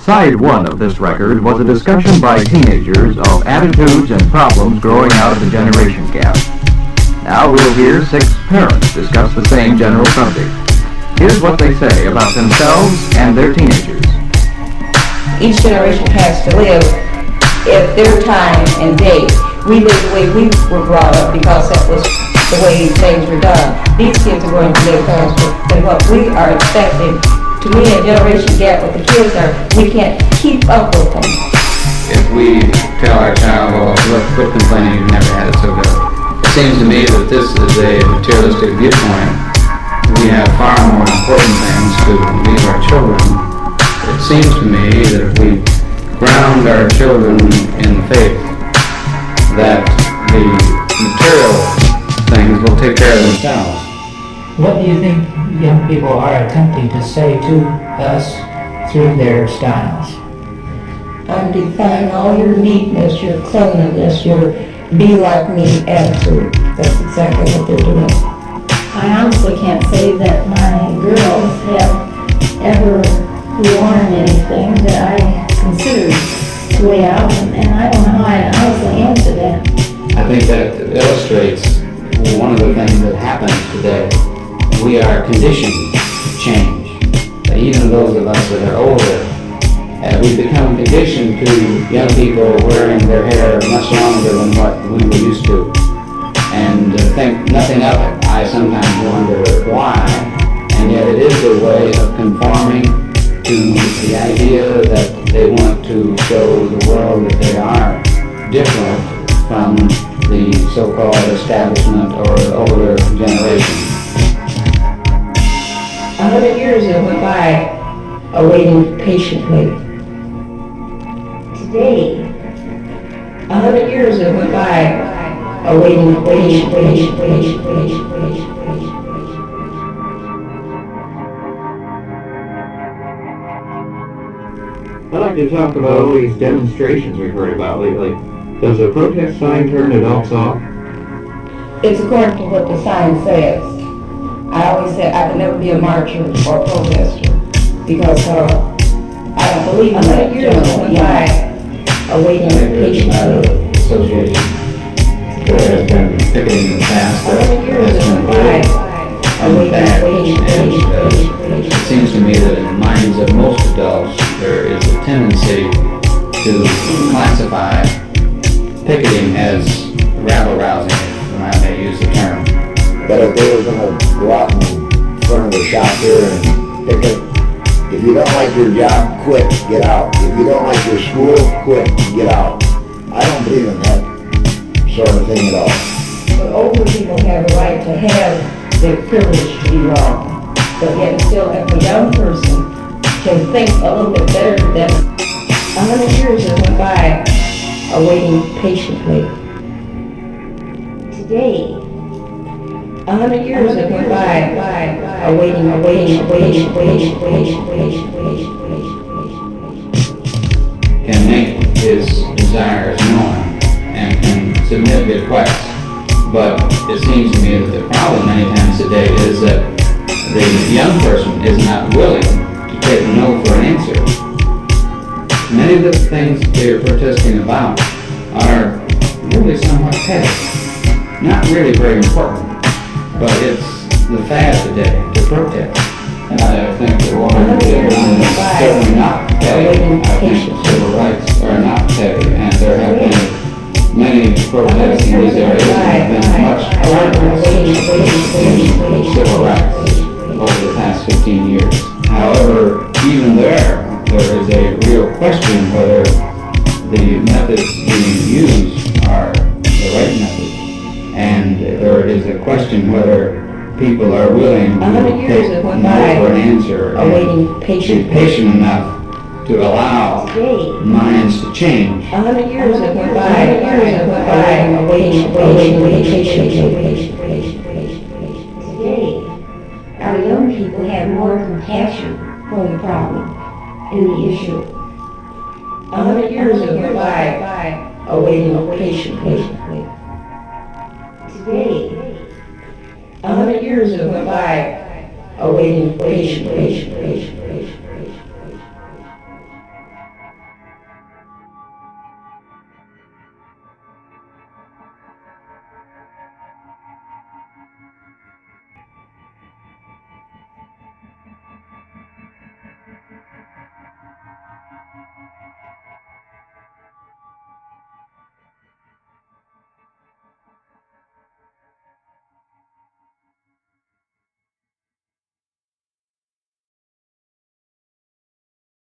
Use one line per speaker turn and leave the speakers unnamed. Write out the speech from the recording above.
Side 1 of this record was a discussion by teenagers of attitudes and problems growing out of the generation gap. Now we'll hear 6 parents discuss the same general subject. Here's what they say about themselves and their teenagers.
Each generation has to live at their time and day. We live the way we were brought up because that was the way things were done. These kids are going to live faster than what we are expecting. To me, a generation gap with the kids are, we can't keep up with them.
If we tell our child, well, look, quit complaining, you've never had it so good. It seems to me that this is a materialistic viewpoint. We have far more important things to leave our children. It seems to me that if we ground our children in the faith, that the material things will take care of themselves.
What do you think young people are attempting to say to us through their styles?
Define all your neatness, your cleanliness, your be like me attitude. That's exactly what they're doing.
I honestly can't say that my girls have ever worn anything that I considered way out, and I don't know how I honestly answer that.
I think that illustrates one of the things that happens today. We are conditioned to change. Even those of us that are older, we've become conditioned to young people wearing their hair much longer than what we were used to. And think nothing of it. I sometimes wonder why, and yet it is a way of conforming to the idea that they want to show the world that they are different from the so-called establishment or the older generation.
100 years have went by, awaiting patiently.
Today,
100 years have went by, awaiting patiently.
I'd like to talk about all these demonstrations we've heard about lately. Does a protest sign turn adults off?
It's according to what the sign says. I always said I could never be a marcher or a protester because I don't believe in that. 100 years went by, awaiting patiently.
Association. There has been picketing in the past.
100 years went by, awaiting patiently.
It seems to me that in the minds of most adults, there is a tendency to classify picketing as rabble-rousing, when I may use the term.
But if they were going to go out in front of the shop here and picket, if you don't like your job, quit, get out. If you don't like your school, quit, get out. I don't believe in that sort of thing at all.
But older people have a right to have their privilege to be wrong. But yet still, if a young person can think a little bit better than 100 years that went by, awaiting patiently.
today,
100 years that went by, awaiting
can make his desires known and can submit requests. But it seems to me that the problem many times today is that the young person is not willing to take no for an answer. Many of the things they're protesting about are really somewhat petty. Not really very important, but it's the fad today to protest. And I think that what we're doing is certainly not petty. I think that civil rights are not petty, and there have been many protests in these areas that have been much progress in civil rights over the past 15 years. However, even there is a real question whether the methods being used are the right methods. And there is a question whether people are willing to take no for an answer and be patient enough to allow minds to change.
100 years that went by, awaiting
today, our young people have more compassion for the problem and the issue.
100 years that went by, awaiting patiently.
Today,
100 years that went by, awaiting patiently.